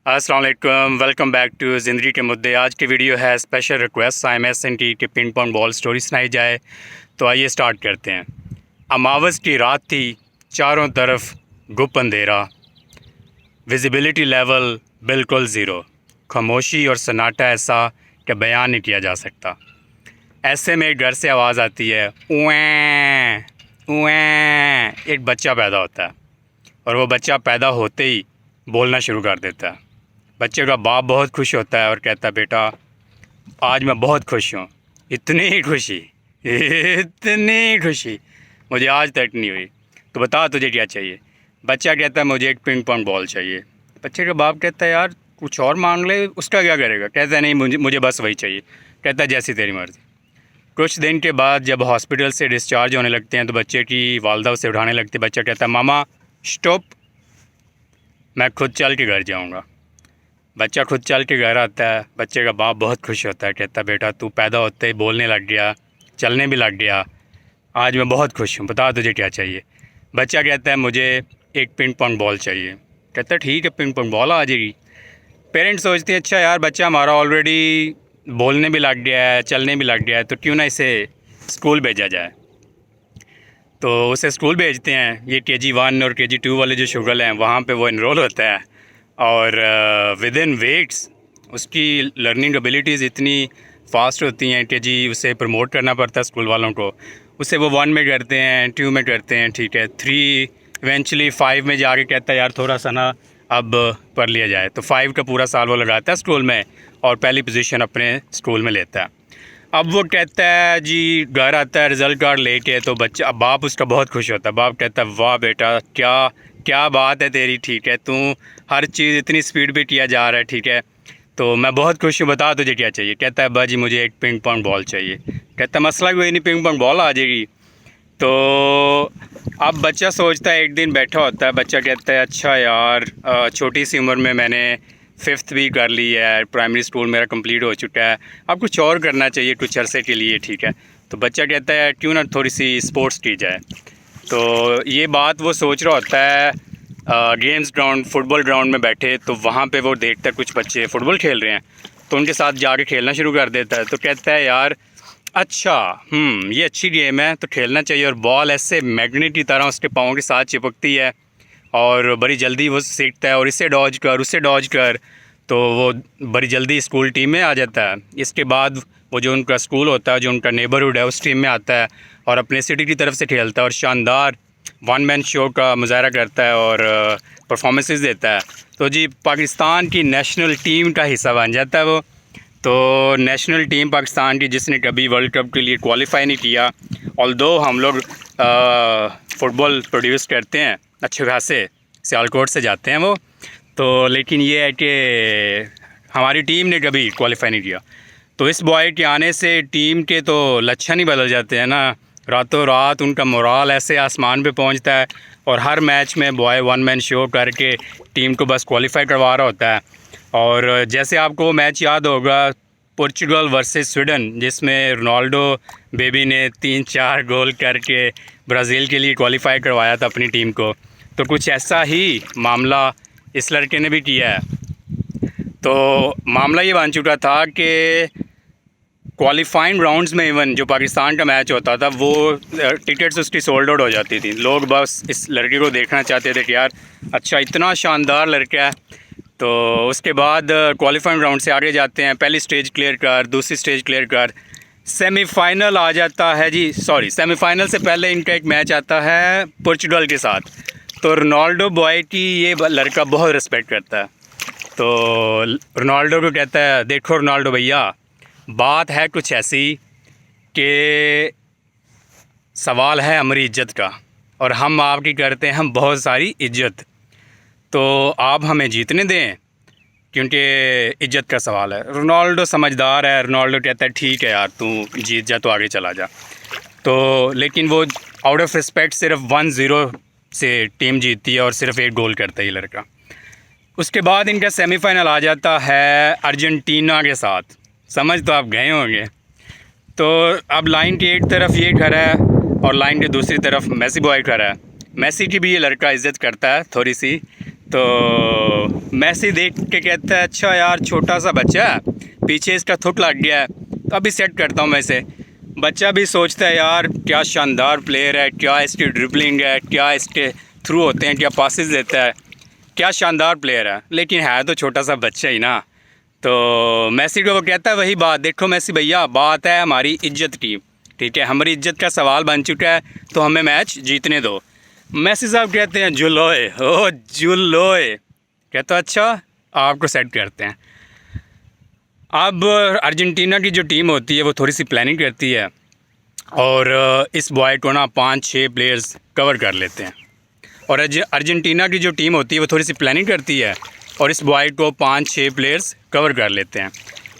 अस्सलाम वालेकुम, welcome back to ज़िंदगी के मुद्दे। आज की वीडियो है स्पेशल रिक्वेस्ट IMSNT की पिन पॉइंट बॉल स्टोरी सुनाई जाए। तो आइए स्टार्ट करते हैं। अमावस की रात थी, चारों तरफ गुप अंधेरा, विजिबिलिटी लेवल बिल्कुल ज़ीरो, खामोशी और सन्नाटा ऐसा कि बयान नहीं किया जा सकता। ऐसे में घर से आवाज़ आती है, उएं उएं। एक बच्चा पैदा होता है और वो बच्चा पैदा होते ही बोलना शुरू कर देता है। बच्चे का बाप बहुत खुश होता है और कहता है, बेटा आज मैं बहुत खुश हूँ। इतनी खुशी मुझे आज तक नहीं हुई। तो बता तुझे क्या चाहिए। बच्चा कहता है, मुझे एक पिंग पॉन्ग बॉल चाहिए। बच्चे का बाप कहता है, यार कुछ और मांग ले, उसका क्या करेगा। कहता है, नहीं मुझे बस वही चाहिए। कहता है, जैसी तेरी मर्ज़ी। कुछ दिन के बाद जब हॉस्पिटल से डिस्चार्ज होने लगते हैं तो बच्चे की वालदा उसे उठाने लगती है। बच्चा कहता है, मामा स्टॉप, मैं खुद चल के घर जाऊँगा। बच्चा खुद चल के घर आता है। बच्चे का बाप बहुत खुश होता है, कहता है, बेटा तू पैदा होते ही बोलने लग गया, चलने भी लग गया, आज मैं बहुत खुश हूँ, बता तुझे क्या चाहिए। बच्चा कहता है, मुझे एक पिंग पॉन्ग बॉल चाहिए। कहता है, ठीक है पिंग पॉन्ग बॉल आ जाएगी। पेरेंट्स सोचते हैं, अच्छा यार बच्चा हमारा ऑलरेडी बोलने भी लग गया है, चलने भी लग गया है, तो क्यों ना इसे स्कूल भेजा जाए। तो उसे स्कूल भेजते हैं। ये KG1 और KG2 वाले जो शुगल हैं वहाँ पे वो इनरोल होता है और विद इन वीक्स उसकी लर्निंग एबिलिटीज़ इतनी फास्ट होती हैं कि जी उसे प्रमोट करना पड़ता है स्कूल वालों को। उसे वो 1 में करते हैं, 2 में करते हैं, ठीक है, 3 इवेंचुअली 5 में जाके कहता है, यार थोड़ा सा ना अब पढ़ लिया जाए। तो 5 का पूरा साल वो लगाता है स्कूल में और पहली पोजीशन अपने स्कूल में लेता है। अब वो कहता है, जी घर आता है रिज़ल्ट कार्ड लेके, तो बच्चा बाप उसका बहुत खुश होता है। बाप कहता है, वाह बेटा क्या क्या बात है तेरी, ठीक है, तू हर चीज़ इतनी स्पीड पे किया जा रहा है, ठीक है, तो मैं बहुत खुश हूँ, बता तुझे क्या चाहिए। कहता है, बाजी मुझे एक पिंग पॉन्ग बॉल चाहिए। कहता है, मसला कोई नहीं, पिंग पॉन्ग बॉल आ जाएगी। तो अब बच्चा सोचता है, एक दिन बैठा होता है, बच्चा कहता है, अच्छा यार छोटी सी उम्र में मैंने 5th भी कर ली है, प्राइमरी स्कूल मेरा कंप्लीट हो चुका है, अब कुछ और करना चाहिए कुछ अरसे के लिए, ठीक है। तो बच्चा कहता है, क्यों ना थोड़ी सी स्पोर्ट्स की जाए। तो ये बात वो सोच रहा होता है गेम्स ग्राउंड, फुटबॉल ग्राउंड में बैठे, तो वहाँ पे वो देखता है कुछ बच्चे फ़ुटबॉल खेल रहे हैं, तो उनके साथ जाके खेलना शुरू कर देता है। तो कहता है, यार अच्छा ये अच्छी गेम है तो खेलना चाहिए। और बॉल ऐसे मैग्नेट की तरह उसके पाँव के साथ चिपकती है और बड़ी जल्दी वो सीखता है, और इसे डॉज कर उसे डॉज कर, तो वो बड़ी जल्दी स्कूल टीम में आ जाता है। इसके बाद वो जो उनका स्कूल होता है, जो उनका नेबरहुड है, उस टीम में आता है और अपने सिटी की तरफ से खेलता है और शानदार 1 मैन शो का मुजाहरा करता है और परफॉर्मेंसेस देता है। तो जी पाकिस्तान की नेशनल टीम का हिस्सा बन जाता है वो। तो नेशनल टीम पाकिस्तान की, जिसने कभी वर्ल्ड कप के लिए क्वालिफाई नहीं किया, ऑल्दो हम लोग फ़ुटबॉल प्रोड्यूस करते हैं अच्छे खासे, सियालकोट से जाते हैं वो, तो लेकिन ये है कि हमारी टीम ने कभी क्वालिफाई नहीं किया। तो इस बॉय के आने से टीम के तो लक्षण ही बदल जाते हैं ना, रातों रात उनका मोराल ऐसे आसमान पे पहुंचता है और हर मैच में बॉय 1 मैन शो करके टीम को बस क्वालिफाई करवा रहा होता है। और जैसे आपको वो मैच याद होगा, पोर्चुगल वर्सेस स्वीडन, जिसमें रोनाल्डो बेबी ने 3-4 गोल करके ब्राज़ील के लिए क्वालिफाई करवाया था अपनी टीम को, तो कुछ ऐसा ही मामला इस लड़के ने भी किया है। तो मामला ये बन चुका था कि क्वालिफाइंग राउंड्स में इवन जो पाकिस्तान का मैच होता था, वो टिकट्स उसकी सोल्ड आउट हो जाती थी। लोग बस इस लड़के को देखना चाहते थे कि यार अच्छा इतना शानदार लड़का है। तो उसके बाद क्वालिफाइंग राउंड से आगे जाते हैं, पहली स्टेज क्लियर कर, दूसरी स्टेज क्लियर कर, सेमीफ़ाइनल आ जाता है जी। सॉरी, सेमीफ़ाइनल से पहले इनका एक मैच आता है पोर्चुगल के साथ। तो रोनाल्डो बॉय की ये लड़का बहुत रिस्पेक्ट करता है। तो रोनाल्डो को कहता है, देखो रोनाल्डो भैया, बात है कुछ ऐसी कि सवाल है हमारी इज्जत का और हम आपकी करते हैं हम बहुत सारी इज्जत, तो आप हमें जीतने दें क्योंकि इज्जत का सवाल है। रोनाल्डो समझदार है, रोनाल्डो कहता है, ठीक है यार तू जीत जा तो आगे चला जा। तो लेकिन वो आउट ऑफ रिस्पेक्ट सिर्फ 1-0 से टीम जीतती है और सिर्फ 1 गोल करता है ये लड़का। उसके बाद इनका सेमीफ़ाइनल आ जाता है अर्जेंटीना के साथ। समझ तो आप गए होंगे। तो अब लाइन की एक तरफ ये खड़ा है और लाइन के दूसरी तरफ मेसी बॉय खड़ा है। मेसी की भी ये लड़का इज़्ज़त करता है थोड़ी सी, तो मैसी देख के कहता है अच्छा यार छोटा सा बच्चा है, पीछे इसका थुक लग गया है, तो अभी सेट करता हूँ मैं इसे। बच्चा भी सोचता है यार क्या शानदार प्लेयर है, क्या इसकी ड्रिबलिंग है, क्या इसके थ्रू होते हैं, क्या पासेस देता है, क्या शानदार प्लेयर है, लेकिन है तो छोटा सा बच्चा ही ना। तो मैसी को वो कहता है वही बात, देखो मैसी भैया बात है हमारी इज्जत की, ठीक है, हमारी इज्जत का सवाल बन चुका है, तो हमें मैच जीतने दो। मैसी साहब कहते हैं जुलोए ओ जुलोए, कहता अच्छा आपको सेट करते हैं। अब अर्जेंटीना की जो टीम होती है वो थोड़ी सी प्लानिंग करती है और इस बॉय को ना 5-6 प्लेयर्स कवर कर लेते हैं। और अर्जेंटीना की जो टीम होती है वो थोड़ी सी प्लानिंग करती है और इस बॉय को 5-6 प्लेयर्स कवर कर लेते हैं।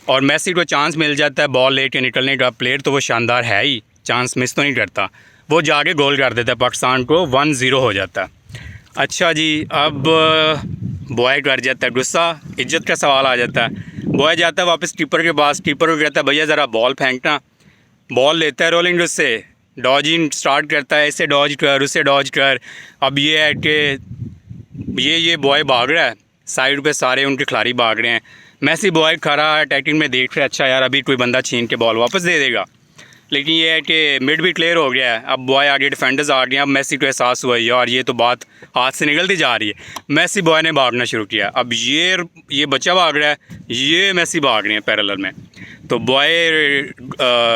और मैसी को चांस मिल जाता है बॉल लेके निकलने का, प्लेयर तो वो शानदार है ही, चांस मिस तो नहीं करता, वो जाके गोल कर देता है, पाकिस्तान को 1-0 हो जाता है। अच्छा जी, अब बॉय कर जाता है गुस्सा, इज्जत का सवाल आ जाता है। बॉय जाता है वापस कीपर के पास, कीपर को कहता है भैया ज़रा बॉल फेंकना। बॉल लेता है रोलिंग उससे, डॉजिंग स्टार्ट करता है, इसे डॉज कर उसे डॉज कर। अब ये है कि ये बॉय भाग रहा है, साइड पे सारे उनके खिलाड़ी भाग रहे हैं, मैसी बॉय खड़ा है अटैकिंग में, देख रहा है अच्छा यार अभी कोई बंदा छीन के बॉल वापस दे देगा, लेकिन ये है कि मिड भी क्लियर हो गया है। अब बॉय आगे डिफेंडर्स आ गए हैं। अब मैसी को एहसास हुआ यार ये तो बात हाथ से निकलती जा रही है। मैसी बॉय ने भागना शुरू किया, अब ये बच्चा भाग रहा है, ये मैसी भाग रहे हैं पैरेलल में। तो बॉय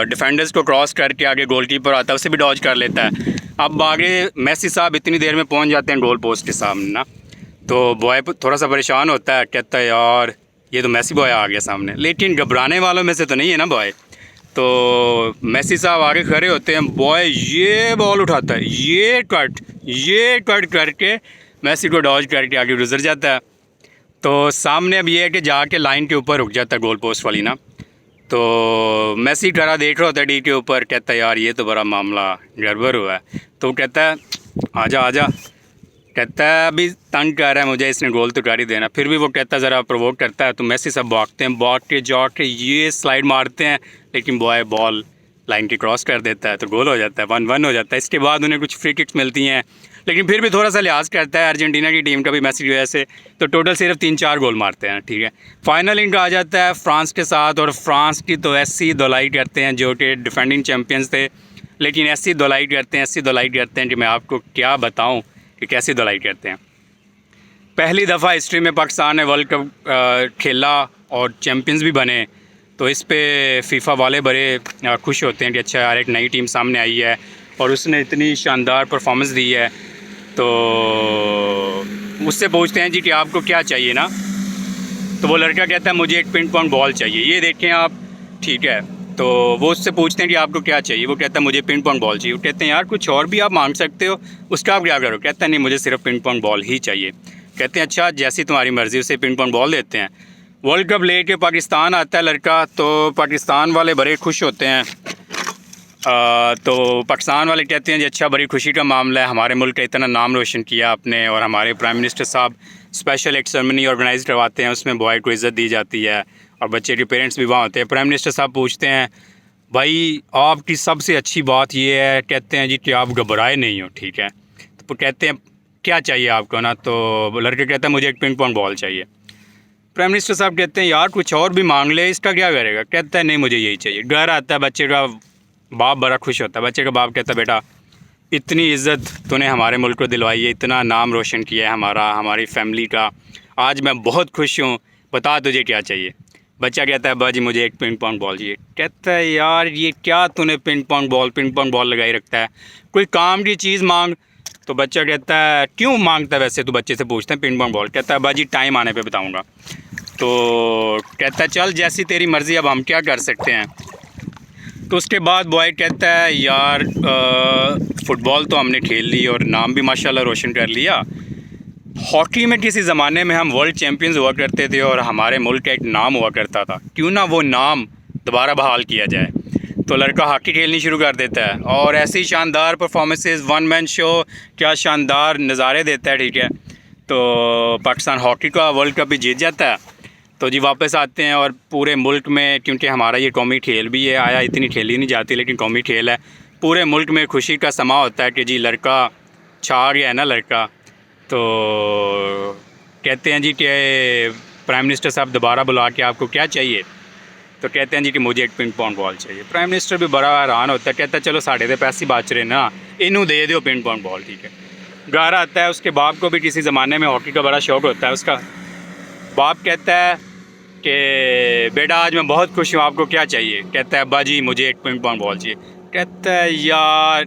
डिफेंडर्स को क्रॉस करके आगे गोलकीपर आता है, उसे भी डॉज कर लेता है। अब आगे मैसी साहब इतनी देर में पहुंच जाते हैं गोल पोस्ट के सामने ना, तो बॉय थोड़ा सा परेशान होता है, कहता है यार ये तो मैसी बॉय आ गया सामने, लेकिन घबराने वालों में से तो नहीं है ना बॉय। तो मैसी साहब आगे खड़े होते हैं, बॉय ये बॉल उठाता है, ये कट करके मैसी को डॉज करके आगे गुजर जाता है। तो सामने अब ये है कि जाके लाइन के ऊपर रुक जाता है गोल पोस्ट वाली ना। तो मैसी खड़ा देख रहा होता है डी के ऊपर, कहता है यार ये तो बड़ा मामला गड़बड़ हुआ है। तो कहता है आजा आजा, कहता है अभी तंग कर रहा है मुझे, इसने गोल तो कर ही देना। फिर भी वो कहता है ज़रा प्रोवोक करता है, तो मैसी सब भागते हैं, भाग के जाके ये स्लाइड मारते हैं, लेकिन बॉय बॉल लाइन की क्रॉस कर देता है, तो गोल हो जाता है, 1-1 हो जाता है। इसके बाद उन्हें कुछ फ्री किक्स मिलती हैं, लेकिन फिर भी थोड़ा सा लिहाज करता है अर्जेंटीना की टीम का भी मैसी की वजह से, तो टोटल सिर्फ 3-4 गोल मारते हैं, ठीक है। फाइनल इनका आ जाता है फ्रांस के साथ, और फ्रांस की तो ऐसी धुलाई करते हैं जो कि डिफेंडिंग चैम्पियंस थे, लेकिन ऐसी धुलाई करते हैं कि मैं आपको क्या बताऊँ कि कैसी धुलाई करते हैं। पहली दफ़ा हिस्ट्री में पाकिस्तान ने वर्ल्ड कप खेला और चैम्पियंस भी बने, तो इस पे फीफा वाले बड़े खुश होते हैं कि अच्छा यार एक नई टीम सामने आई है और उसने इतनी शानदार परफॉर्मेंस दी है। तो उससे पूछते हैं जी कि आपको क्या चाहिए ना, तो वो लड़का कहता है मुझे एक पिन पॉइंट बॉल चाहिए, ये देखें आप, ठीक है। तो वो उससे पूछते हैं कि आपको क्या चाहिए, वो कहता है मुझे पिन पॉइंट बॉल चाहिए। वो कहते हैं यार कुछ और भी आप मांग सकते हो, उसका आप क्या करो, कहता है नहीं मुझे सिर्फ पिन पॉइंट बॉल ही चाहिए। कहते हैं अच्छा जैसी तुम्हारी मर्ज़ी, उसे पिन पॉइंट बॉल देते हैं। वर्ल्ड कप ले के पाकिस्तान आता है लड़का, तो पाकिस्तान वाले बड़े खुश होते हैं। तो पाकिस्तान वाले कहते हैं जी अच्छा बड़ी खुशी का मामला है, हमारे मुल्क का इतना नाम रोशन किया आपने, और हमारे प्राइम मिनिस्टर साहब स्पेशल एक सेरेमनी ऑर्गेनाइज करवाते हैं, उसमें बॉय को इज़्ज़त दी जाती है और बच्चे के पेरेंट्स भी वहाँ होते हैं। प्राइम मिनिस्टर साहब पूछते हैं भाई आपकी सबसे अच्छी बात ये है, कहते हैं जी कि आप घबराए नहीं हो, ठीक है। तो कहते हैं क्या चाहिए आपको ना, तो लड़के कहते हैं मुझे एक पिन पॉइंट बॉल चाहिए। प्राइम मिनिस्टर साहब कहते हैं यार कुछ और भी मांग ले, इसका क्या करेगा, कहता है नहीं मुझे यही चाहिए। घर आता है बच्चे का बाप, बड़ा खुश होता है, बच्चे का बाप कहता है बेटा इतनी इज़्ज़त तूने हमारे मुल्क को दिलवाई है, इतना नाम रोशन किया है हमारा, हमारी फैमिली का, आज मैं बहुत खुश हूँ, बता तुझे क्या चाहिए। बच्चा कहता है बाजी मुझे एक पिन पॉइंट बॉल चाहिए। कहता है यार ये क्या तूने पिन पॉइंट बॉल लगाई रखता है, कोई काम की चीज़ मांग। तो बच्चा कहता है क्यों मांगता है वैसे, तो बच्चे से पूछते हैं पिन पॉइंट बॉल। कहता है बाजी टाइम आने पे बताऊंगा। तो कहता है चल जैसी तेरी मर्ज़ी, अब हम क्या कर सकते हैं। तो उसके बाद बॉय कहता है यार फ़ुटबॉल तो हमने खेल ली और नाम भी माशाल्लाह रोशन कर लिया, हॉकी में किसी ज़माने में हम वर्ल्ड चैम्पियंस हुआ करते थे और हमारे मुल्क का एक नाम हुआ करता था, क्यों ना वो नाम दोबारा बहाल किया जाए। तो लड़का हॉकी खेलनी शुरू कर देता है और ऐसी शानदार परफॉर्मेंसेस, वन मैन शो, क्या शानदार नज़ारे देता है, ठीक है। तो पाकिस्तान हॉकी का वर्ल्ड कप भी जीत जाता है। तो जी वापस आते हैं और पूरे मुल्क में, क्योंकि हमारा ये कौमी खेल भी है, आया इतनी खेली नहीं जाती लेकिन कौमी खेल है, पूरे मुल्क में खुशी का समा होता है कि जी लड़का छा गया है ना लड़का। तो कहते हैं जी कि प्राइम मिनिस्टर साहब दोबारा बुला के आपको क्या चाहिए, तो कहते हैं जी कि मुझे एक पिंक पॉन्ग बॉल चाहिए। प्राइम मिनिस्टर भी बड़ा हैरान होता है, कहता है चलो साढ़े तो पैसे बच रहे ना, इन्हों दे दो पिंक पॉन्ग बॉल, ठीक है। घर आता है, उसके बाप को भी किसी ज़माने में हॉकी का बड़ा शौक़ होता है। उसका बाप कहता है कि बेटा आज मैं बहुत खुश हूँ, आपको क्या चाहिए? कहता है अब्बा जी मुझे एक पिंक पॉन्ग बॉल चाहिए। कहता है यार,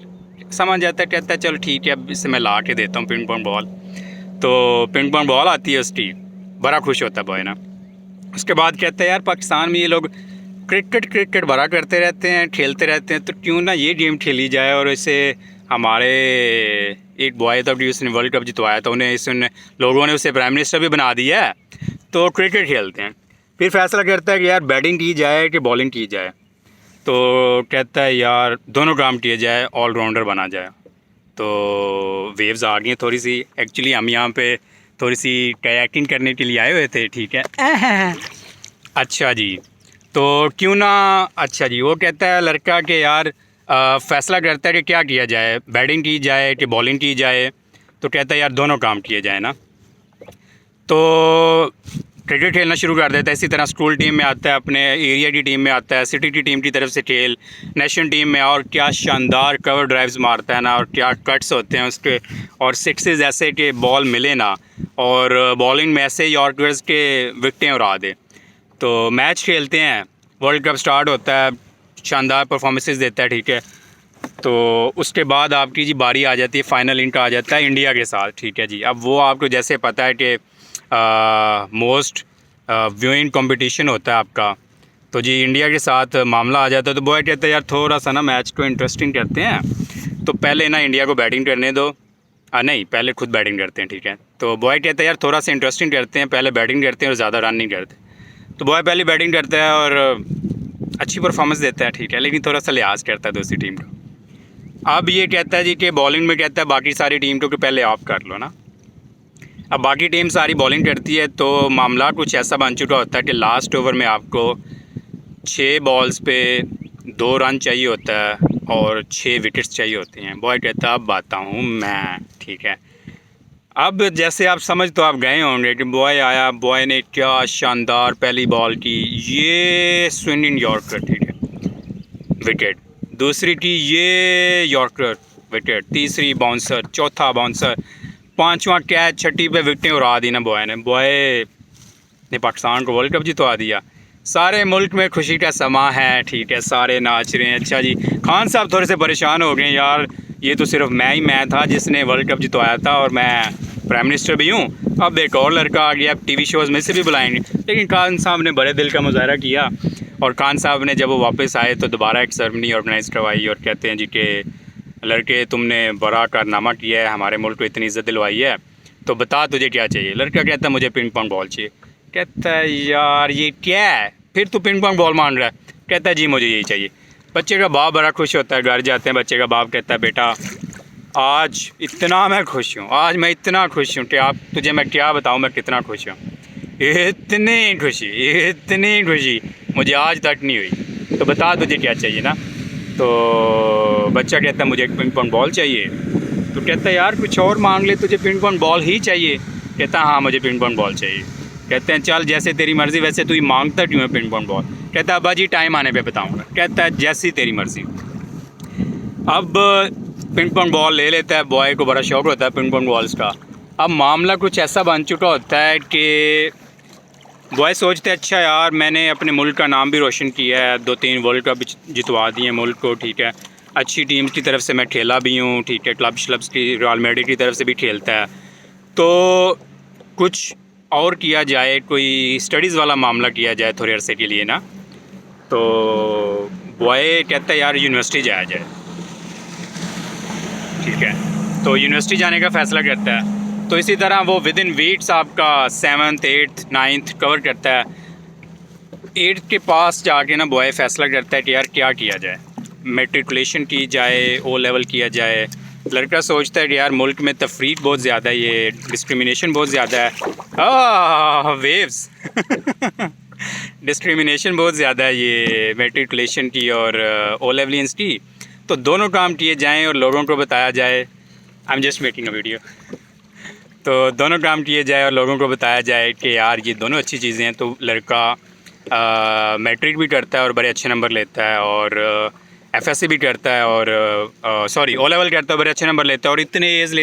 समझ जाता है, कहता है चलो ठीक है अब इसे मैं ला के देता हूँ पिंक पॉन्ग बॉल। तो पिंक पॉन्ग बॉल आती है उसकी, बड़ा खुश होता है बॉय ना। उसके बाद कहता है यार पाकिस्तान में ये लोग क्रिकेट बड़ा करते रहते हैं, खेलते रहते हैं, तो क्यों ना ये गेम खेली जाए। और इसे हमारे एक बॉय था उसने वर्ल्ड कप जितवाया था, उन्हें लोगों ने उसे प्राइम मिनिस्टर भी बना दिया है, तो क्रिकेट खेलते हैं। फिर फैसला करता है कि यार बैटिंग की जाए कि बॉलिंग की जाए, तो कहता है यार दोनों काम किए जाए, ऑलराउंडर बना जाए। तो वेव्स आ गई हैं थोड़ी सी, एक्चुअली हम यहाँ पे थोड़ी सी कायाकिंग करने के लिए आए हुए थे, ठीक है। अच्छा जी, तो क्यों ना, अच्छा जी, वो कहता है लड़का कि यार फ़ैसला करता है कि क्या किया जाए, बैटिंग की जाए कि बॉलिंग की जाए। तो कहता है यार दोनों काम किए जाए ना। तो क्रिकेट खेलना शुरू कर देता है। इसी तरह स्कूल टीम में आता है, अपने एरिया की टीम में आता है, सिटी की टीम की तरफ से खेल, नेशनल टीम में, और क्या शानदार कवर ड्राइव्स मारता है ना, और क्या कट्स होते हैं उसके, और सिक्सेस ऐसे कि बॉल मिले ना, और बॉलिंग में ऐसे यॉर्कर्स के विकटें उड़ा दे। तो मैच खेलते हैं, वर्ल्ड कप स्टार्ट होता है, शानदार परफॉर्मेंसेस देता है, ठीक है। तो उसके बाद आपकी जी बारी आ जाती है, फाइनल इनका आ जाता है इंडिया के साथ, ठीक है जी। अब वो आपको जैसे पता है कि मोस्ट व्यूइंग कंपटीशन होता है आपका, तो जी इंडिया के साथ मामला आ जाता है। तो बॉय कहते हैं यार थोड़ा सा ना मैच को इंटरेस्टिंग करते हैं, तो पहले ना इंडिया को बैटिंग करने दो। नहीं, पहले खुद बैटिंग करते हैं, ठीक है। तो बॉय कहता है यार थोड़ा सा इंटरेस्टिंग करते हैं, पहले बैटिंग करते हैं और ज़्यादा रन नहीं करते। तो बॉय पहले बैटिंग करता है और अच्छी परफॉर्मेंस देता है, ठीक है, लेकिन थोड़ा सा लिहाज करता है दूसरी टीम को। अब ये कहता है जी कि बॉलिंग में कहता है बाकी सारी टीम को कि पहले आप कर लो ना। अब बाकी टीम सारी बॉलिंग करती है, तो मामला कुछ ऐसा बन चुका होता है कि लास्ट ओवर में आपको 6 बॉल्स पे 2 रन चाहिए होता है और 6 विकेट्स चाहिए होती हैं। बॉय कहता है अब आता हूँ मैं, ठीक है। अब जैसे आप समझ तो आप गए होंगे कि बॉय आया, बॉय ने क्या शानदार पहली बॉल की, ये स्विंगिंग यॉर्कर, ठीक है, विकेट। दूसरी की ये यॉर्कर, विकेट। तीसरी बाउंसर, चौथा बाउंसर, पांचवा कैच, छठी पे विकेटें उड़ा दी ना बॉय ने। बॉय ने पाकिस्तान को वर्ल्ड कप जितवा दिया। सारे मुल्क में खुशी का समा है, ठीक है, सारे नाच रहे हैं। अच्छा जी, खान साहब थोड़े से परेशान हो गए, यार ये तो सिर्फ मैं था जिसने वर्ल्ड कप जितवाया था और मैं प्राइम मिनिस्टर भी हूँ, अब एक और लड़का आ गया, अब टीवी शोज़ में से भी बुलाएंगे। लेकिन खान साहब ने बड़े दिल का मुजाहरा किया, और खान साहब ने जब वो वापस आए तो दोबारा एक सेरेमनी ऑर्गेनाइज़ करवाई, और कहते हैं जी कि लड़के तुमने बड़ा कारनामा किया है, हमारे मुल्क को इतनी इज़्ज़त दिलवाई है, तो बता तुझे क्या चाहिए। लड़का कहता है मुझे पिंग पोंग बॉल चाहिए। कहता है यार ये क्या है, फिर तू पिंग पोंग बॉल मांग रहा है? कहता है जी मुझे यही चाहिए। बच्चे का बाप बड़ा खुश होता है, घर जाते हैं, बच्चे का बाप कहता है बेटा आज इतना मैं खुश हूँ, आज मैं इतना खुश हूँ कि आप तुझे मैं क्या बताऊँ मैं कितना खुश हूँ। इतनी खुशी मुझे आज तक नहीं हुई, तो बता तुझे क्या चाहिए ना। तो बच्चा कहता है मुझे एक पिंग पोंग बॉल चाहिए। तो कहता है यार कुछ और मांग ले, तुझे पिंग पोंग बॉल ही चाहिए? कहता है हाँ मुझे पिंग पोंग बॉल चाहिए। कहते हैं चल जैसे तेरी मर्ज़ी, वैसे तू ही मांगता क्यों है पिंग पोंग बॉल? कहता है अब्बा जी टाइम आने पे बताऊंगा। कहता है जैसी तेरी मर्ज़ी। अब पिंग पोंग बॉल ले लेता है, बॉय को बड़ा शौक़ होता है पिंग पोंग बॉल्स का। अब मामला कुछ ऐसा बन चुका होता है कि बॉय सोचते हैं अच्छा यार मैंने अपने मुल्क का नाम भी रोशन किया है, 2-3 वर्ल्ड कप जितवा दिए मुल्क को, ठीक है, अच्छी टीम की तरफ से मैं खेला भी हूँ, ठीक है, क्लब्स की, रियल मैड्रिड की तरफ से भी खेलता है, तो कुछ और किया जाए, कोई स्टडीज़ वाला मामला किया जाए थोड़े अरसे के लिए ना। तो बॉय कहता है यार यूनिवर्सिटी जाया जाए, ठीक है, तो यूनिवर्सिटी जाने का फ़ैसला करता है। तो इसी तरह वो विद इन वीक्स आपका 7th 8th 9th कवर करता है। 8th के पास जाके ना बॉय फ़ैसला करता है कि यार क्या किया जाए, मेट्रिकुलेशन की जाए, ओ लेवल किया जाए। लड़का सोचता है कि यार मुल्क में तफरीक बहुत ज़्यादा है, ये डिस्क्रिमिनेशन बहुत ज़्यादा है, वेव्स डिस्क्रिमिनेशन बहुत ज़्यादा है ये मेट्रिकुलेशन की और ओ लेवलियंस की, तो दोनों काम किए जाएं और लोगों को बताया जाए। I am just making a video. तो दोनों काम किए जाए और लोगों को बताया जाए कि यार ये दोनों अच्छी चीज़ें हैं। तो लड़का मैट्रिक भी करता है और बड़े अच्छे नंबर लेता है, और एफएससी भी करता है, और सॉरी ओ लेवल करता है, बड़े अच्छे नंबर लेता है, और इतने एज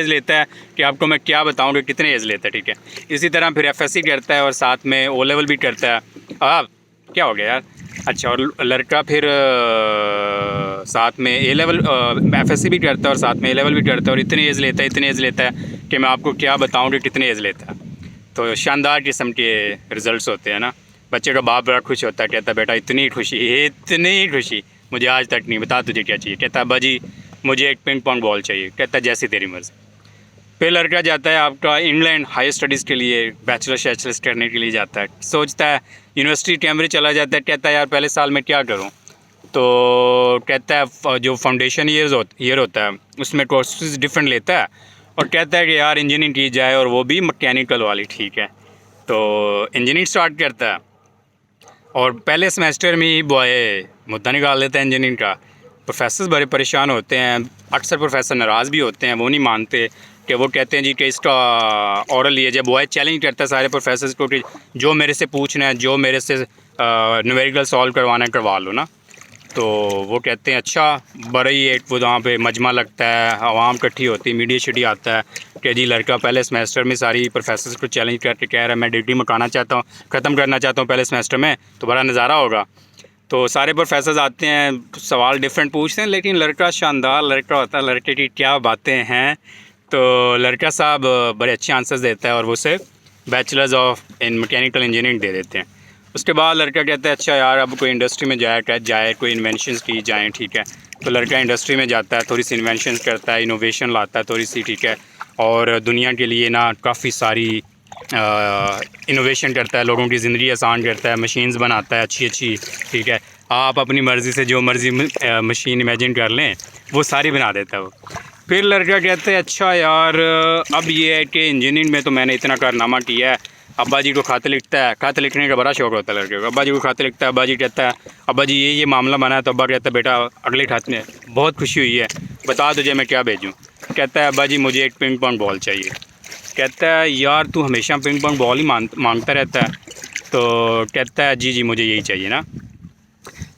लेता है कि आपको मैं क्या बताऊँ कि कितने एज लेता है, ठीक है। इसी तरह फिर एफएससी करता है और साथ में ओ लेवल भी करता है। क्या हो गया यार, अच्छा, और लड़का फिर साथ में ए लेवल एफएससी भी करता है और साथ में ए लेवल भी करता है, और इतनी एज लेता है कि मैं आपको क्या बताऊं कि कितनी एज लेता है। तो शानदार किस्म के रिज़ल्ट्स होते हैं ना। बच्चे का बाप बड़ा खुश होता है, कहता है बेटा इतनी खुशी मुझे आज तक नहीं, बता तुझे क्या चाहिए। कहता है अब्बा जी मुझे एक पिंग पोंग बॉल चाहिए। कहता है जैसी तेरी मर्ज़ी। फिर लड़का जाता है आपका इंग्लैंड हाई स्टडीज़ के लिए, बैचलर्स करने के लिए जाता है। सोचता है यूनिवर्सिटी कैम्ब्रिज चला जाता है। कहता है यार पहले साल में क्या करूं। तो कहता है जो फाउंडेशन ईयर होता है उसमें कोर्सेज डिफरेंट लेता है, और कहता है कि यार इंजीनियरिंग की जाए, और वो भी मैकेनिकल वाली, ठीक है। तो इंजीनियरिंग स्टार्ट करता है, और पहले सेमेस्टर में ही बॉय मुद्दा निकाल लेता है इंजीनियरिंग का। प्रोफेसर बड़े परेशान होते हैं, अक्सर प्रोफेसर नाराज़ भी होते हैं, वो नहीं मानते कि वो कहते हैं जी कि इसका ऑरल लिए जाए। बॉय चैलेंज करता है सारे प्रोफेसर्स को कि जो मेरे से पूछना है, जो मेरे से न्यूमेरिकल सॉल्व करवाना है करवा लो ना। तो वो कहते हैं अच्छा। बड़ा ही एक वो वहाँ पे मजमा लगता है, आवाम इकट्ठी होती है, मीडिया शीडिया आता है कि जी लड़का पहले सेमेस्टर में सारी प्रोफेसर्स को चैलेंज करके कह रहा है मैं डिग्री मकाना चाहता हूँ, ख़त्म करना चाहता हूँ पहले सेमेस्टर में, तो बड़ा नज़ारा होगा। तो सारे प्रोफेसर्स आते हैं, सवाल डिफरेंट पूछते हैं, लेकिन लड़का शानदार लड़का होता है, लड़के की क्या बातें हैं। तो लड़का साहब बड़े अच्छे आंसर्स देता है और वो उसे bachelors of in mechanical engineering दे देते हैं। उसके बाद लड़का कहता है अच्छा यार अब कोई इंडस्ट्री में जाए कोई इन्वेंशंस की जाएँ, ठीक है। तो लड़का इंडस्ट्री में जाता है, थोड़ी सी इन्वेंशंस करता है, इनोवेशन लाता है थोड़ी सी, ठीक है। और दुनिया के लिए ना काफ़ी सारी इनोवेशन करता है, लोगों की ज़िंदगी आसान करता है, मशीन्स बनाता है अच्छी, ठीक है। आप अपनी मर्ज़ी से जो मर्ज़ी मशीन इमेजिन कर लें वो सारी बना देता है वो। फिर लड़का कहता है अच्छा यार अब ये है कि इंजीनियरिंग में तो मैंने इतना कारनामा किया है। अब्बा जी को खत लिखता है, खत लिखने का बड़ा शौक होता है लड़के को। अब्बा जी को खत लिखता है, अब्बा जी कहता है अब्बा जी ये मामला बना है। तो अब्बा कहता है बेटा अगले खत में बहुत खुशी हुई है, बता तुझे मैं क्या भेजूँ। कहता है अब्बा जी मुझे एक पिंग पोंग बॉल चाहिए। कहता है यार तू हमेशा पिंग पोंग बॉल ही मांगता रहता है। तो कहता है जी मुझे यही चाहिए ना।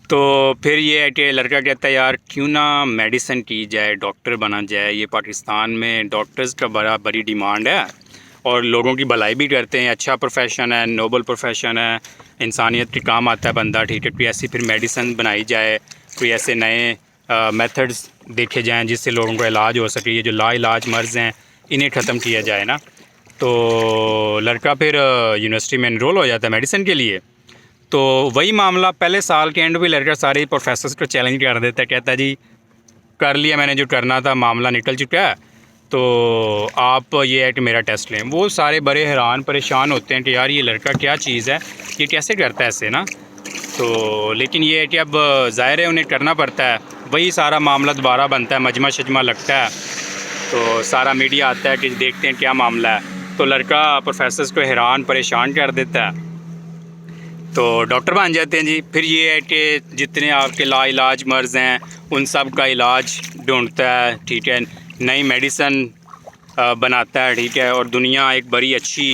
तो फिर ये है कि लड़का कहता है यार क्यों ना मेडिसिन की जाए, डॉक्टर बना जाए। ये पाकिस्तान में डॉक्टर्स का बड़ी डिमांड है और लोगों की भलाई भी करते हैं, अच्छा प्रोफेशन है, नोबल प्रोफेशन है, इंसानियत के काम आता है बंदा, ठीक है। कोई ऐसी फिर मेडिसिन बनाई जाए, कोई ऐसे नए मेथड्स देखे जाएं जिससे लोगों का इलाज हो सके। ये जो लाइलाज मर्ज़ हैं इन्हें ख़त्म किया जाए ना। तो लड़का फिर यूनिवर्सिटी में एनरोल हो जाता है मेडिसिन के लिए। तो वही मामला पहले साल के एंड पे लड़का सारे प्रोफेसर्स को चैलेंज कर देता है, कहता है जी कर लिया मैंने जो करना था, मामला निकल चुका है, तो आप ये है कि मेरा टेस्ट लें। वो सारे बड़े हैरान परेशान होते हैं कि यार ये लड़का क्या चीज़ है, ये कैसे करता है ऐसे ना। तो लेकिन ये है कि अब ज़ाहिर है उन्हें करना पड़ता है। वही सारा मामला दोबारा बनता है, मजमा शजमा लगता है, तो सारा मीडिया आता है कि देखते हैं क्या मामला है। तो लड़का प्रोफेसर्स को हैरान परेशान कर देता है, तो डॉक्टर बन जाते हैं जी। फिर ये है कि जितने आपके लाइलाज मर्ज़ हैं उन सब का इलाज ढूंढता है, ठीक है, नई मेडिसिन बनाता है, ठीक है। और दुनिया एक बड़ी अच्छी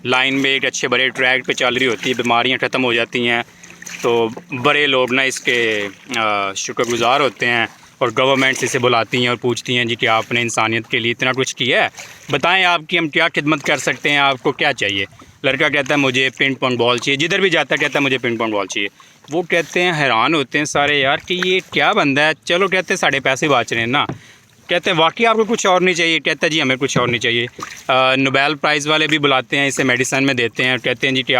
लाइन में, एक अच्छे बड़े ट्रैक पे चल रही होती है, बीमारियां ख़त्म हो जाती हैं। तो बड़े लोग ना इसके शुक्रगुज़ार होते हैं और गवर्नमेंट्स इसे बुलाती हैं और पूछती हैं जी कि आपने इंसानियत के लिए इतना कुछ किया है, बताएं आपकी हम क्या खिदमत कर सकते हैं, आपको क्या चाहिए। लड़का कहता है मुझे पिंग पोंग बॉल चाहिए। जिधर भी जाता है कहता है मुझे पिंग पोंग बॉल चाहिए। वो कहते हैं हैरान होते हैं सारे यार कि ये क्या बंदा है। चलो कहते हैं साढ़े पैसे बच रहे हैं ना। कहते हैं वाकई आपको कुछ और नहीं चाहिए। कहता है जी हमें कुछ और नहीं चाहिए। नोबेल प्राइज़ वाले भी बुलाते हैं, इसे मेडिसिन में देते हैं और कहते हैं जी कि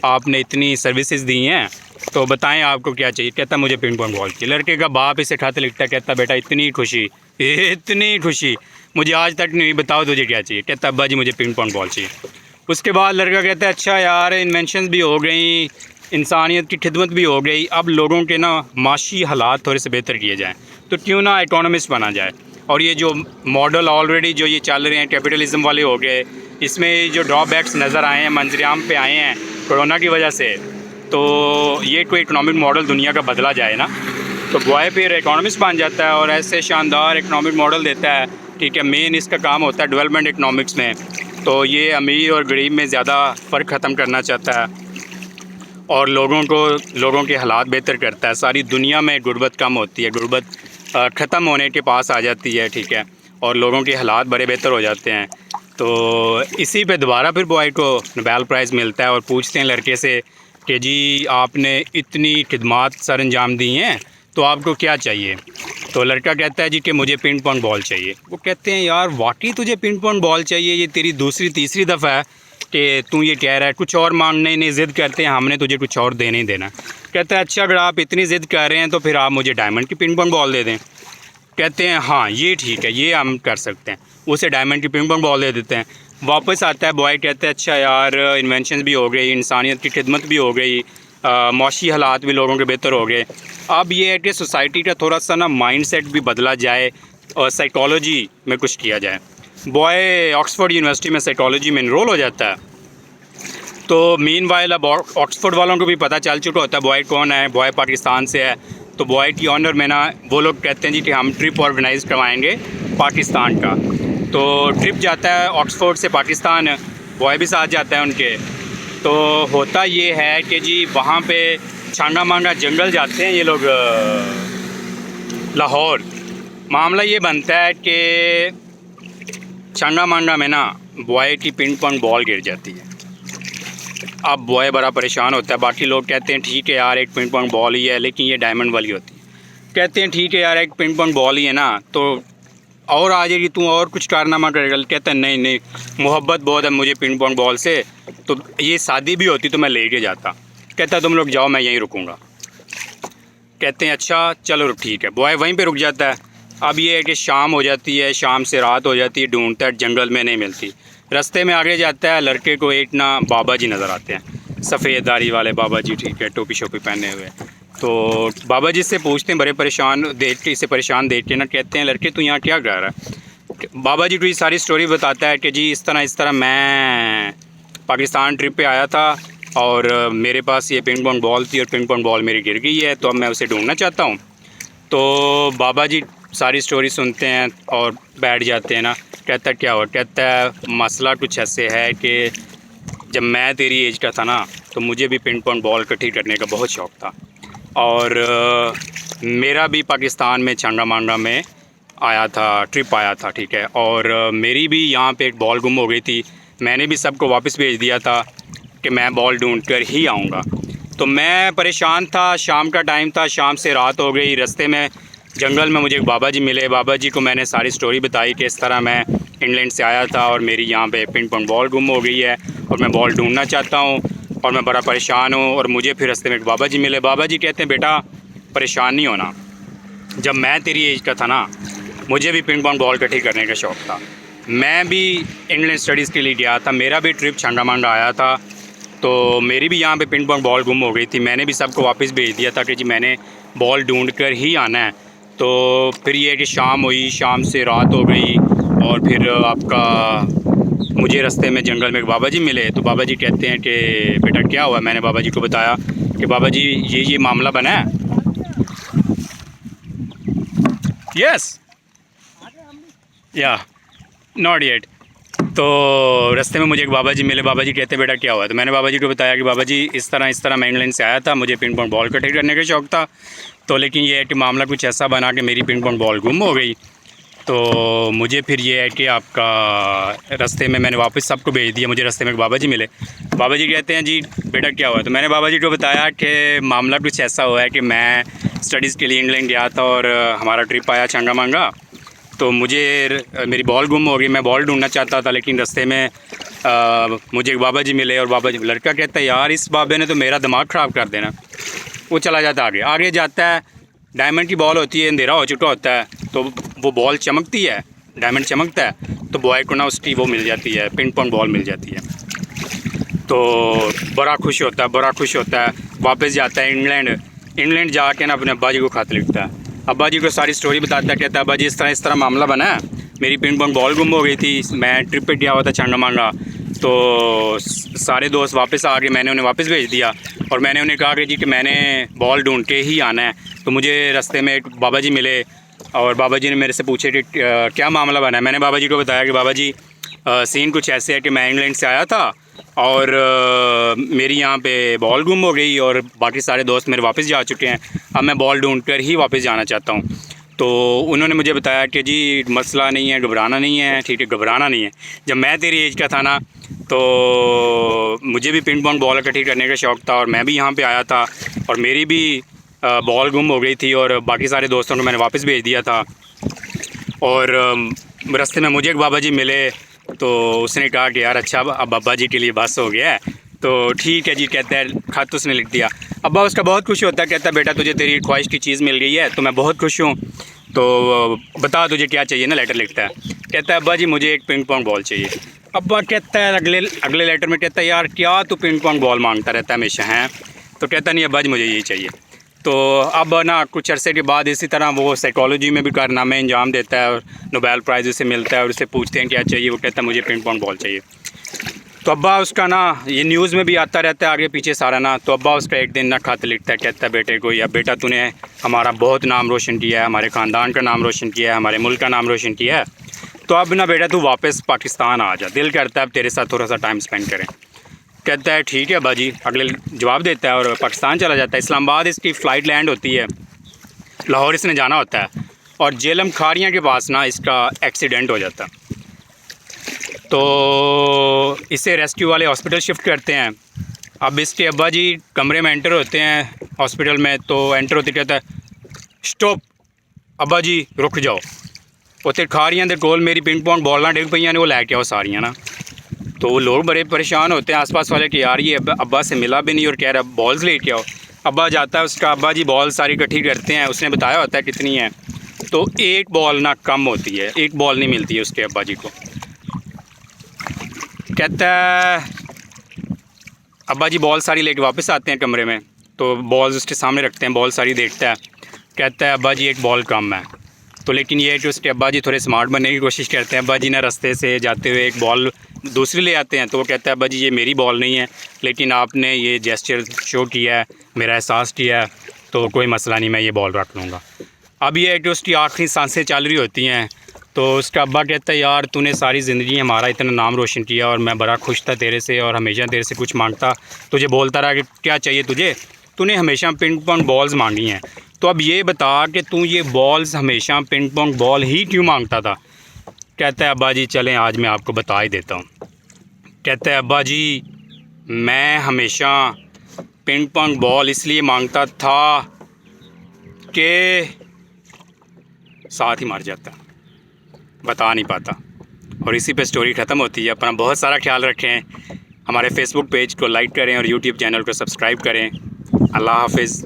आपने इतनी सर्विसेज दी हैं तो बताएं आपको क्या चाहिए। कहता है मुझे पिंग पोंग बॉल चाहिए। लड़के का बाप इसे खत लिखता है, कहता बेटा इतनी खुशी मुझे आज तक नहीं, बताओ तुझे क्या चाहिए। कहता अब्बा जी मुझे पिंग पोंग बॉल चाहिए। उसके बाद लड़का कहता है अच्छा यार इन्वेंशंस भी हो गई, इंसानियत की खिदमत भी हो गई, अब लोगों के ना माशी हालात थोड़े से बेहतर किए जाएँ, तो क्यों ना इकोनॉमिस्ट बना जाए। और ये जो मॉडल ऑलरेडी जो ये चल रहे हैं कैपिटलिज्म वाले हो गए, इसमें जो ड्रॉबैक्स नज़र आए हैं, मंजरिआम पे आए हैं कोरोना की वजह से, तो ये कोई इकोनॉमिक मॉडल दुनिया का बदला जाए ना। तो बॉय फिर इकोनॉमिस्ट बन जाता है और ऐसे शानदार इकनॉमिक मॉडल देता है, ठीक है। मेन इसका काम होता है डेवलपमेंट इकनॉमिक्स में। तो ये अमीर और गरीब में ज़्यादा फ़र्क ख़त्म करना चाहता है और लोगों के हालात बेहतर करता है। सारी दुनिया में गुर्बत कम होती है, गुर्बत ख़त्म होने के पास आ जाती है, ठीक है, और लोगों के हालात बड़े बेहतर हो जाते हैं। तो इसी पे दोबारा फिर बॉय को नोबेल प्राइज़ मिलता है और पूछते हैं लड़के से कि जी आपने इतनी खिदमात सर अंजाम दी हैं तो आपको क्या चाहिए। तो लड़का कहता है जी कि मुझे पिन पॉइंट बॉल चाहिए। वो कहते हैं यार वाकई तुझे पिन पॉइंट बॉल चाहिए, ये तेरी दूसरी तीसरी दफ़ा है कि तू ये कह रहा है, कुछ और मांगने नहीं, ज़िद करते हैं हमने तुझे कुछ और देने ही देना। कहता है अच्छा अगर आप इतनी ज़िद कर रहे हैं तो फिर आप मुझे डायमंड की पिन पॉइंट बॉल दे दें। कहते हैं हाँ ये ठीक है, ये हम कर सकते हैं। उसे डायमंड की पिन पॉइंट बॉल दे देते हैं। वापस आता है बॉय, कहता है अच्छा यार इन्वेंशन भी हो गई, इंसानियत की खिदमत भी हो गई, मौशी हालात भी लोगों के बेहतर हो गए। अब ये है कि सोसाइटी का थोड़ा सा ना माइंडसेट भी बदला जाए और साइकोलॉजी में कुछ किया जाए। बॉय ऑक्सफोर्ड यूनिवर्सिटी में साइकोलॉजी में इनरोल हो जाता है। तो मीनवाइल अब ऑक्सफोर्ड वालों को भी पता चल चुका होता है बॉय कौन है, बॉय पाकिस्तान से है। तो बॉय की ऑनर में ना वो लोग कहते हैं जी कि हम ट्रिप ऑर्गेनाइज करवाएंगे पाकिस्तान का। तो ट्रिप जाता है ऑक्सफोर्ड से पाकिस्तान, बॉय भी साथ जाता है उनके। तो होता ये है कि जी वहाँ पे छांगा मांगा जंगल जाते हैं ये लोग लाहौर। मामला ये बनता है कि छांगा मांगा में ना बॉय की पिन पॉइंट बॉल गिर जाती है। अब बॉय बड़ा परेशान होता है। बाकी लोग कहते हैं ठीक है यार एक पिन पॉइंट बॉल ही है, लेकिन ये डायमंड वाली होती है। कहते हैं ठीक है यार एक पिन पॉइंट बॉल ही है ना, तो और आ जाएगी, तू और कुछ कारनामा करेगा। कहता है नहीं नहीं मोहब्बत बहुत है मुझे पिन पॉइंट बॉल से, तो ये शादी भी होती तो मैं लेके जाता। कहता है तुम लोग जाओ मैं यहीं रुकूँगा। कहते हैं अच्छा चलो ठीक है। बॉय वहीं पे रुक जाता है। अब ये है कि शाम हो जाती है, शाम से रात हो जाती है, ढूंढता है जंगल में नहीं मिलती। रास्ते में आगे जाता है, लड़के को एक ना बाबा जी नज़र आते हैं, सफ़ेद दाढ़ी वाले बाबा जी, ठीक है, टोपी शोपी पहने हुए। तो बाबा जी से पूछते हैं, बड़े परेशान देख के, इसे परेशान देख के ना कहते हैं लड़के तू यहाँ क्या कर रहा है। बाबा जी को ये सारी स्टोरी बताता है कि जी इस तरह मैं पाकिस्तान ट्रिप पे आया था और मेरे पास ये पिंग पॉइंट बॉल थी और पिंग पॉइंट बॉल मेरी गिर गई है, तो अब मैं उसे ढूंढना चाहता हूँ। तो बाबा जी सारी स्टोरी सुनते हैं और बैठ जाते हैं ना। कहता क्या हुआ? कहता है मसला कुछ ऐसे है कि जब मैं तेरी एज का था ना तो मुझे भी पिंग पॉइंट बॉल इकट्ठी करने का बहुत शौक़ था और मेरा भी पाकिस्तान में छांगा मांगा में आया था, ट्रिप आया था, ठीक है, और मेरी भी यहाँ पे एक बॉल गुम हो गई थी। मैंने भी सबको वापस भेज दिया था कि मैं बॉल ढूंढ कर ही आऊँगा। तो मैं परेशान था, शाम का टाइम था, शाम से रात हो गई। रास्ते में जंगल में मुझे एक बाबा जी मिले। बाबा जी को मैंने सारी स्टोरी बताई कि इस तरह मैं इंग्लैंड से आया था और मेरी यहाँ पे पिंग पॉइंट बॉल गुम हो गई है और मैं बॉल ढूंढना चाहता हूँ और मैं बड़ा परेशान हूँ। और मुझे फिर रास्ते में एक बाबा जी मिले। बाबा जी कहते हैं बेटा परेशान नहीं होना, जब मैं तेरी एज का था ना मुझे भी पिंग पॉइंट बॉल इकट्ठी करने का शौक़ था। मैं भी इंग्लैंड स्टडीज़ के लिए गया था, मेरा भी ट्रिप छांगा मांगा आया था, तो मेरी भी यहाँ पे पिंग पॉइंट बॉल गुम हो गई थी। मैंने भी सबको वापस भेज दिया था कि जी मैंने बॉल ढूंढ कर ही आना है। तो फिर ये है कि शाम हुई, शाम से रात हो गई और फिर आपका मुझे रास्ते में जंगल में एक बाबा जी मिले। तो बाबा जी कहते हैं कि बेटा क्या हुआ। मैंने बाबा जी को बताया कि बाबा जी ये मामला बना है। यस या नॉट येट। तो रास्ते में मुझे एक बाबा जी मिले। बाबा जी कहते बेटा क्या हुआ। तो मैंने बाबा जी को बताया कि बाबा जी इस तरह मैं इंग्लैंड से आया था, मुझे पिंग पॉइंट बॉल इकट्ठी करने का शौक़ था, तो लेकिन ये है कि मामला कुछ ऐसा बना कि मेरी पिंग पॉइंट बॉल गुम हो गई। तो मुझे फिर ये है कि आपका रास्ते में मैंने वापस सबको भेज दिया। मुझे रास्ते में एक बाबा जी मिले। बाबा जी कहते हैं जी बेटा क्या हुआ। तो मैंने बाबा जी को बताया कि मामला कुछ ऐसा हुआ है कि मैं स्टडीज़ के लिए इंग्लैंड गया था और हमारा ट्रिप आया छांगा मांगा, तो मेरी बॉल गुम हो गई। मैं बॉल ढूंढना चाहता था, लेकिन रास्ते में मुझे एक बाबा जी मिले और बाबा जी, लड़का कहता है यार इस बाबे ने तो मेरा दिमाग ख़राब कर देना। वो चला जाता आगे जाता है। डायमंड की बॉल होती है, अंधेरा हो चुका होता है, तो वो बॉल चमकती है, डायमंड चमकता है, तो बॉय को ना उसकी वो मिल जाती है, पिंग पॉइंट बॉल मिल जाती है। तो बड़ा खुश होता है। वापस जाता है इंग्लैंड जाके ना अपने अब्बा जी को खत लिखता है। अब्बा जी को सारी स्टोरी बताता है। कहता है अब्बा जी इस तरह मामला बना है, मेरी पिंग पॉइंट बॉल गुम हो गई थी, मैं ट्रिप पे गया हुआ था छांगा मांगा, तो सारे दोस्त वापस आ गए, मैंने उन्हें वापस भेज दिया और मैंने उन्हें कहा कि जी कि मैंने बॉल ढूंढ के ही आना है। तो मुझे रास्ते में एक बाबा जी मिले और बाबा जी ने मेरे से पूछे कि क्या मामला बना है। मैंने बाबा जी को बताया कि बाबा जी सीन कुछ ऐसे है कि मैं इंग्लैंड से आया था और मेरी यहाँ पे बॉल गुम हो गई और बाकी सारे दोस्त मेरे वापस जा चुके हैं, अब मैं बॉल ढूंढ कर ही वापस जाना चाहता हूँ। तो उन्होंने मुझे बताया कि जी मसला नहीं है, घबराना नहीं है। ठीक है, घबराना नहीं है। जब मैं तेरी एज का था ना तो मुझे भी पिंग पॉन्ग बॉल इकट्ठी करने का शौक़ था और मैं भी यहाँ पे आया था और मेरी भी बॉल गुम हो गई थी और बाकी सारे दोस्तों को मैंने वापस भेज दिया था। और रास्ते में मुझे एक बाबा जी मिले तो उसने कहा कि यार अच्छा अब बाबा जी के लिए बस हो गया है, तो ठीक है जी। कहता है खत उसने लिख दिया। अब्बा उसका बहुत खुश होता है, कहता है बेटा तुझे तेरी ख्वाहिश की चीज़ मिल गई है तो मैं बहुत खुश हूँ, तो बता तुझे क्या चाहिए ना। लेटर लिखता है, कहता है अब्बा जी मुझे एक पिंग पॉन्ग बॉल चाहिए। अब्बा कहता है अगले लेटर में कहता है यार क्या तू पिंग पॉन्ग बॉल मांगता रहता है हमेशा हैं। तो कहता नहीं अब्बा जी मुझे यही चाहिए। तो अब ना कुछ अरसे के बाद इसी तरह वो साइकोलॉजी में भी कारनामे अंजाम देता है और नोबेल प्राइज़ उसे मिलता है और उसे पूछते हैं क्या चाहिए, वो कहता है मुझे पिंग पॉन्ग बॉल चाहिए। तो अब्बा उसका ना ये न्यूज़ में भी आता रहता है आगे पीछे सारा ना। तो अब्बा उसका एक दिन ना खत लिखता है, कहता है बेटे को या बेटा तूने हमारा बहुत नाम रोशन किया है, हमारे ख़ानदान का नाम रोशन किया है, हमारे मुल्क का नाम रोशन किया है, तो अब ना बेटा तू वापस पाकिस्तान आ जा, दिल करता है अब तेरे साथ थोड़ा सा टाइम स्पेंड करें। कहता है ठीक है अब्बा जी। अगले जवाब देता है और पाकिस्तान चला जाता है। इस्लामाबाद इसकी फ़्लाइट लैंड होती है, लाहौर इसने जाना होता है और जेलम खारियाँ के पास ना इसका एक्सीडेंट हो जाता है। तो इसे रेस्क्यू वाले हॉस्पिटल शिफ्ट करते हैं। अब इसके अब्बा जी कमरे में एंटर होते हैं हॉस्पिटल में, तो एंटर होते कहता है स्टॉप अब्बा जी रुक जाओ, उत्थे खारियां दे कोल मेरी पिंग पॉन्ग बॉलां डिग पईयां ने, वो लैके आओ सारियां ना। तो वो लोग बड़े परेशान होते हैं आसपास वाले कि यार ये अब्बा से मिला भी नहीं और कह रहा बॉल्स लेके आओ। अब्बा जाता है, उसका अब्बा जी बॉल सारी इकट्ठी करते हैं, उसने बताया होता है कितनी है, तो एक बॉल ना कम होती है, एक बॉल नहीं मिलती है उसके अब्बा जी को। कहता है अब्बा जी बॉल सारी लेके वापस आते हैं कमरे में, तो बॉल्स उसके सामने रखते हैं, बॉल सारी देखता है, कहता है अब्बा जी एक बॉल कम है। तो लेकिन ये है कि उसके अब्बा जी थोड़े स्मार्ट बनने की कोशिश करते हैं। अब्बा जी ना रास्ते से जाते हुए एक बॉल दूसरी ले आते हैं, तो वो कहता है अब्बा जी ये मेरी बॉल नहीं है, लेकिन आपने ये जेस्चर शो किया है, मेरा एहसास किया है, तो कोई मसला नहीं, मैं ये बॉल रख लूँगा। अब ये है कि उसकी आखिरी सांसें चल रही होती हैं, तो उसका अब्बा कहता है यार तूने सारी ज़िंदगी हमारा इतना नाम रोशन किया और मैं बड़ा खुश था तेरे से और हमेशा तेरे से कुछ मांगता, तुझे बोलता रहा कि क्या चाहिए तुझे, तूने हमेशा पिंग पॉन्ग बॉल्स मांगी हैं, तो अब ये बता कि तू ये बॉल्स हमेशा पिंग पॉन्ग बॉल ही क्यों मांगता था। कहता है अब्बा जी चलें आज मैं आपको बता ही देता हूँ। कहता है अब्बा जी मैं हमेशा पिंग पॉन्ग बॉल इसलिए मांगता था कि साथ ही मर जाता, बता नहीं पाता। और इसी पे स्टोरी ख़त्म होती है। अपना बहुत सारा ख्याल रखें, हमारे फेसबुक पेज को लाइक करें और यूट्यूब चैनल को सब्सक्राइब करें। अल्लाह हाफिज़।